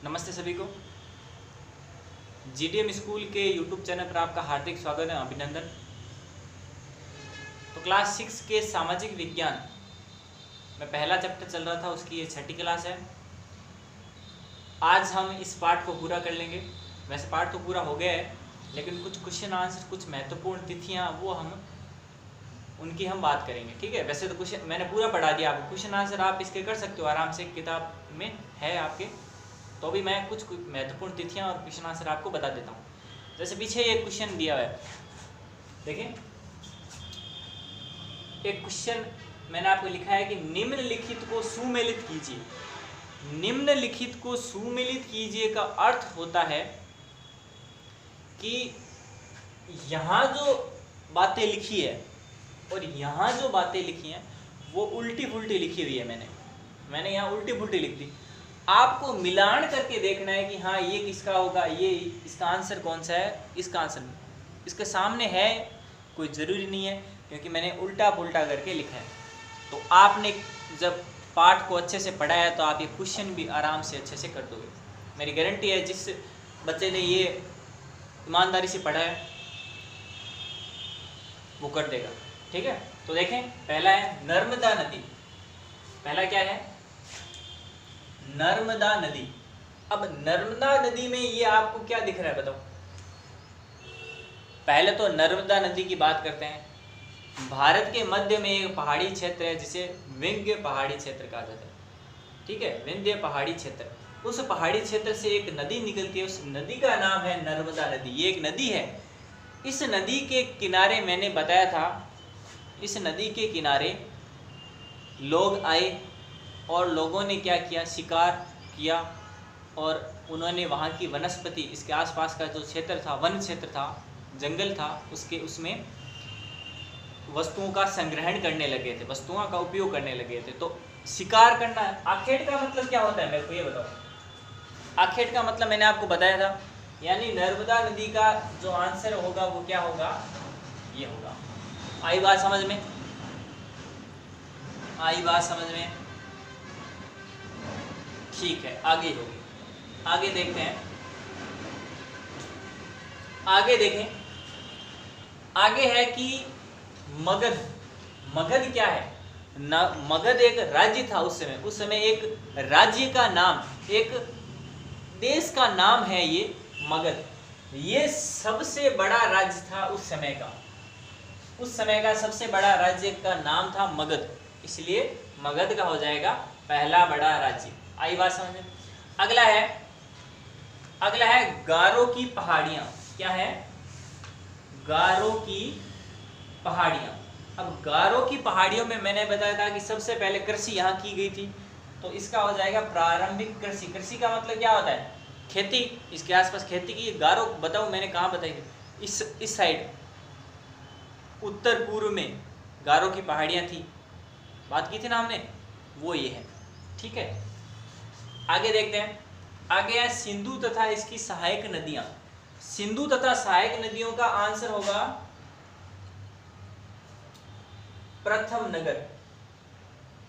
नमस्ते सभी को। जीडीएम स्कूल के यूट्यूब चैनल पर आपका हार्दिक स्वागत है, अभिनंदन। तो क्लास 6 के सामाजिक विज्ञान में पहला चैप्टर चल रहा था, उसकी ये 6ठी क्लास है। आज हम इस पार्ट को पूरा कर लेंगे। वैसे पार्ट तो पूरा हो गया है, लेकिन कुछ क्वेश्चन आंसर, कुछ महत्वपूर्ण तिथियाँ वो उनकी हम बात करेंगे। ठीक है, वैसे तो क्वेश्चन मैंने पूरा पढ़ा दिया आपको, क्वेश्चन आंसर आप इसके कर सकते हो आराम से, किताब में है आपके। तो अभी मैं कुछ महत्वपूर्ण तिथियां और क्वेश्चन आंसर आपको बता देता हूँ। जैसे पीछे एक क्वेश्चन दिया हुआ है, देखें। एक क्वेश्चन मैंने आपको लिखा है कि निम्नलिखित को सुमेलित कीजिए। निम्नलिखित को सुमेलित कीजिए का अर्थ होता है कि यहाँ जो बातें लिखी है और यहाँ जो बातें लिखी हैं वो उल्टी पुल्टी लिखी हुई है। मैंने यहाँ उल्टी पुल्टी लिख दी। आपको मिलान करके देखना है कि हाँ ये किसका होगा, ये इसका आंसर कौन सा है, इसका आंसर इसके सामने है, कोई ज़रूरी नहीं है, क्योंकि मैंने उल्टा पुल्टा करके लिखा है। तो आपने जब पाठ को अच्छे से पढ़ा है तो आप ये क्वेश्चन भी आराम से अच्छे से कर दोगे। मेरी गारंटी है, जिस बच्चे ने ये ईमानदारी से पढ़ा है वो कर देगा। ठीक है, तो देखें, पहला है नर्मदा नदी। पहला क्या है? नर्मदा नदी। अब नर्मदा नदी में ये आपको क्या दिख रहा है बताओ। पहले तो नर्मदा नदी की बात करते हैं। भारत के मध्य में एक पहाड़ी क्षेत्र है जिसे विंध्य पहाड़ी क्षेत्र कहा जाता है। ठीक है, विंध्य पहाड़ी क्षेत्र। उस पहाड़ी क्षेत्र से एक नदी निकलती है, उस नदी का नाम है नर्मदा नदी। ये एक नदी है। इस नदी के किनारे मैंने बताया था, इस नदी के किनारे लोग आए और लोगों ने क्या किया, शिकार किया, और उन्होंने वहाँ की वनस्पति, इसके आसपास का जो क्षेत्र था, वन क्षेत्र था, जंगल था, उसमें वस्तुओं का संग्रहण करने लगे थे, वस्तुओं का उपयोग करने लगे थे। तो शिकार करना, आखेट का मतलब क्या होता है मेरे को ये बताओ। आखेट का मतलब मैंने आपको बताया था, यानी नर्मदा नदी का जो आंसर होगा वो क्या होगा, ये होगा। आई बात समझ में? आई बात समझ में? ठीक है, आगे होगी। आगे देखते हैं, आगे देखें। आगे है कि मगध। मगध क्या है? मगध एक राज्य था उस समय। उस समय एक राज्य का नाम, एक देश का नाम है ये मगध। ये सबसे बड़ा राज्य था उस समय का। उस समय का सबसे बड़ा राज्य का नाम था मगध, इसलिए मगध का हो जाएगा पहला बड़ा राज्य। आई बात समझ में? अगला है गारो की पहाड़ियां। क्या है? गारो की पहाड़ियां। अब गारो की पहाड़ियों में मैंने बताया था कि सबसे पहले कृषि यहाँ की गई थी, तो इसका हो जाएगा प्रारंभिक कृषि। कृषि का मतलब क्या होता है? खेती। इसके आसपास खेती की। गारो बताओ मैंने कहाँ बताई थी? इस साइड उत्तर पूर्व में गारो की पहाड़ियां थी, बात की थी ना हमने, वो ये है। ठीक है, आगे देखते हैं। आगे है सिंधु तथा इसकी सहायक नदियां। सिंधु तथा सहायक नदियों का आंसर होगा प्रथम नगर।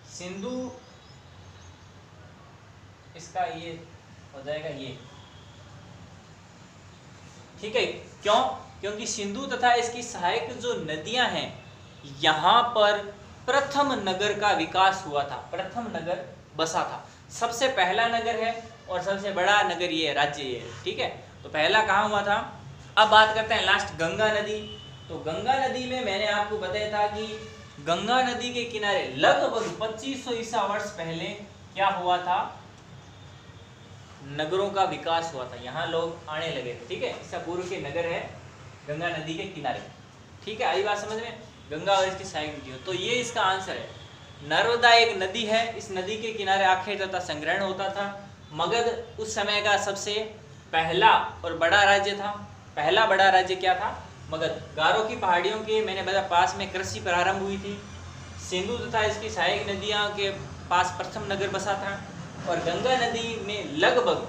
सिंधु, इसका ये हो जाएगा ये। ठीक है, क्यों? क्योंकि सिंधु तथा इसकी सहायक जो नदियां हैं, यहां पर प्रथम नगर का विकास हुआ था, प्रथम नगर बसा था। सबसे पहला नगर है और सबसे बड़ा नगर ये राज्य ये है। ठीक है, तो पहला कहाँ हुआ था। अब बात करते हैं लास्ट, गंगा नदी। तो गंगा नदी में मैंने आपको बताया था कि गंगा नदी के किनारे लगभग 2500 ईसा वर्ष पहले क्या हुआ था, नगरों का विकास हुआ था, यहाँ लोग आने लगे थे। ठीक है, ईसा पूर्व के नगर है गंगा नदी के किनारे। ठीक है, आई बात समझ में? गंगा और इसकी सहायक नदियों, तो ये इसका आंसर है। नर्मदा एक नदी है, इस नदी के किनारे आखेट तथा संग्रहण होता था। मगध उस समय का सबसे पहला और बड़ा राज्य था। पहला बड़ा राज्य क्या था? मगध। गारो की पहाड़ियों के मैंने बताया पास में कृषि प्रारंभ हुई थी। सिंधु तथा इसकी सहायक नदियाँ के पास प्रथम नगर बसा था, और गंगा नदी में लगभग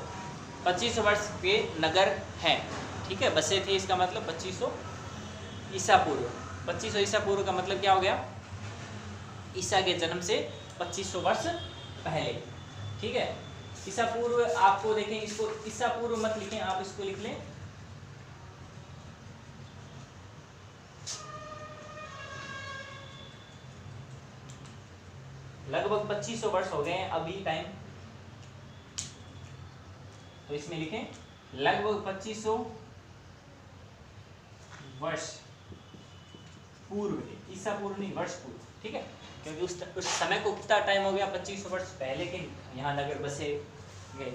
2500 वर्ष के नगर हैं। ठीक है, बसे थे, इसका मतलब 2500 ईसा पूर्व। 2500 ईसा पूर्व का मतलब क्या हो गया? ईसा के जन्म से 2500 वर्ष पहले। ठीक है, ईसा पूर्व आपको देखें, इसको ईसा पूर्व मत लिखें, आप इसको लिख लें लगभग 2500 वर्ष हो गए हैं अभी टाइम, तो इसमें लिखें लगभग 2500 वर्ष पूर्व, ईसा पूर्व नहीं, वर्ष पूर्व, ठीक है, क्योंकि उस समय को कितना टाइम हो गया, 2500 वर्ष पहले के यहाँ नगर बसे गए।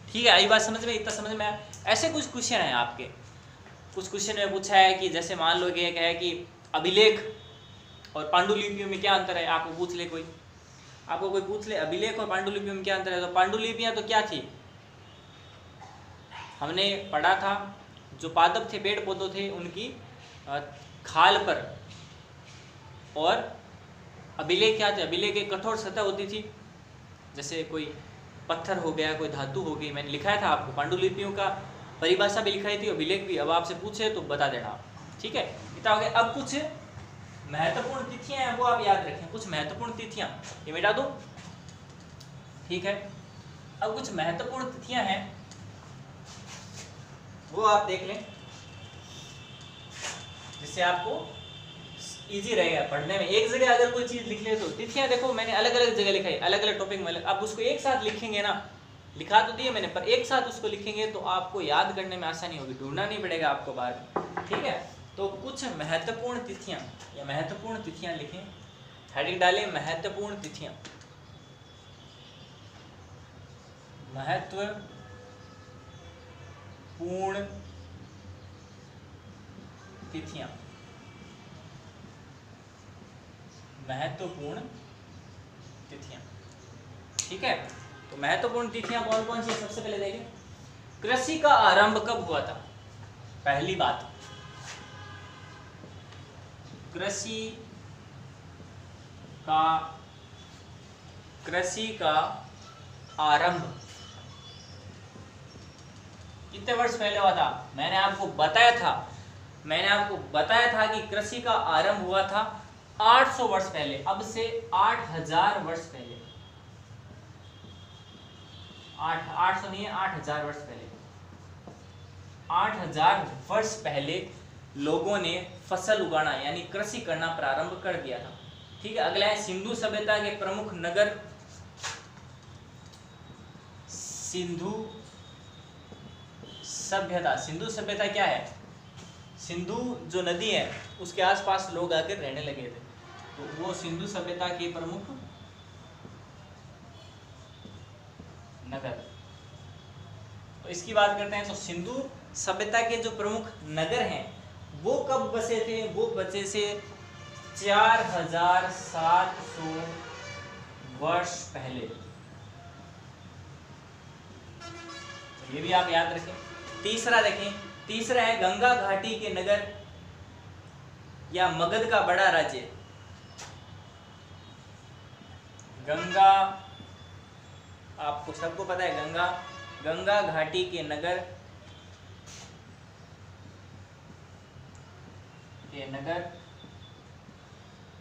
ठीक है, आई बात समझ में, इतना समझ में आया। ऐसे कुछ क्वेश्चन हैं आपके, कुछ क्वेश्चन में पूछा है कि जैसे मान लो कि एक है कि अभिलेख और पांडुलिपियों में क्या अंतर है, आपको पूछ ले कोई, आपको कोई पूछ ले अभिलेख और पांडुलिपियों में क्या अंतर है, तो पांडुलिपियां तो क्या थी, हमने पढ़ा था, जो पादप थे, पेड़ पौधों थे, उनकी खाल पर, और अभिलेख क्या थे, अभिलेख एक कठोर सतह होती थी, जैसे कोई पत्थर हो गया, कोई धातु हो गई, मैंने लिखाया था आपको, पांडुलिपियों का परिभाषा भी लिखाई थी, अभिलेख भी, अब आपसे पूछे तो बता देना, ठीक है, इतना हो गया। अब कुछ महत्वपूर्ण तिथियां हैं वो आप याद रखें, कुछ महत्वपूर्ण तिथियां, ये मिटा दो, ठीक है। अब कुछ महत्वपूर्ण तिथियां हैं वो आप देख लें, जिससे आपको इजी रहेगा पढ़ने में। एक जगह अगर कोई चीज लिख ले तो तिथियां देखो मैंने अलग अलग जगह लिखाई, अलग अलग टॉपिक में, अब उसको एक साथ लिखेंगे ना, लिखा तो दिए मैंने, पर एक साथ उसको लिखेंगे तो आपको याद करने में आसानी होगी, ढूंढना नहीं पड़ेगा आपको बार में, ठीक है। तो कुछ महत्वपूर्ण तिथियां, या महत्वपूर्ण तिथियां लिखें, हेडिंग डालें महत्वपूर्ण तिथियां, महत्वपूर्ण तिथियां, महत्वपूर्ण तिथियां, ठीक है। तो महत्वपूर्ण तिथियां कौन कौन सी, सबसे पहले देखें कृषि का आरंभ कब हुआ था, पहली बात, कृषि का आरंभ कितने वर्ष पहले हुआ था, मैंने आपको बताया था कि कृषि का आरंभ हुआ था 800 वर्ष पहले, अब से 8000 वर्ष पहले, 800 नहीं है, 8000 वर्ष पहले, 8000 वर्ष पहले लोगों ने फसल उगाना यानी कृषि करना प्रारंभ कर दिया था, ठीक है। अगला है सिंधु सभ्यता के प्रमुख नगर, सिंधु सभ्यता क्या है, सिंधु जो नदी है उसके आसपास लोग आकर रहने लगे थे, तो वो सिंधु सभ्यता के प्रमुख नगर, तो इसकी बात करते हैं। तो सिंधु सभ्यता के जो प्रमुख नगर हैं वो कब बसे थे, वो बसे से 4700 वर्ष पहले, तो ये भी आप याद रखें। तीसरा देखें, तीसरा है गंगा घाटी के नगर या मगध का बड़ा राज्य, गंगा, आपको सबको पता है गंगा घाटी के नगर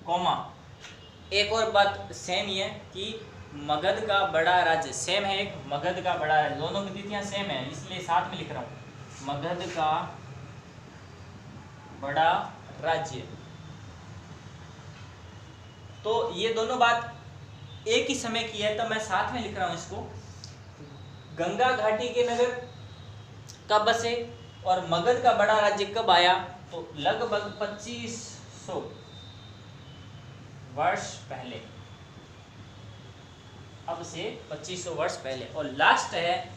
कौमा, एक और बात सेम ही है कि मगध का बड़ा राज्य सेम है, एक मगध का बड़ा राज्य, दोनों की तिथियां सेम है इसलिए साथ में लिख रहा हूं, मगध का बड़ा राज्य। तो ये दोनों बात एक ही समय की है, तो मैं साथ में लिख रहा हूं इसको, गंगा घाटी के नगर कब बसे और मगध का बड़ा राज्य कब आया, तो लगभग 2500 वर्ष पहले, अब से 2500 वर्ष पहले। और लास्ट है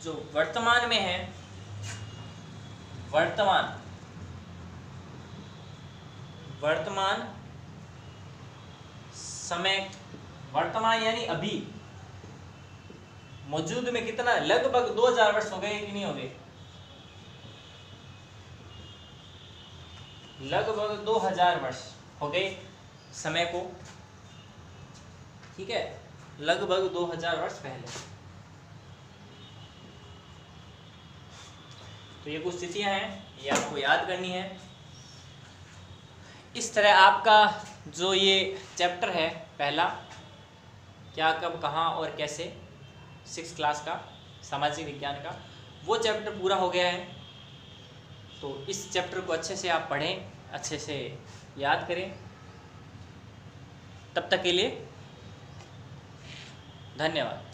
जो वर्तमान में है, वर्तमान समय, वर्तमान यानी अभी मौजूद में कितना, लगभग 2000 वर्ष हो गए कि नहीं हो गए, लगभग 2000 वर्ष हो गए समय को, ठीक है, लगभग 2000 वर्ष पहले। तो ये कुछ तिथियां हैं, ये आपको याद करनी है। इस तरह आपका जो ये चैप्टर है पहला, क्या, कब, कहाँ और कैसे, 6th क्लास का सामाजिक विज्ञान का वो चैप्टर पूरा हो गया है। तो इस चैप्टर को अच्छे से आप पढ़ें, अच्छे से याद करें। तब तक के लिए धन्यवाद।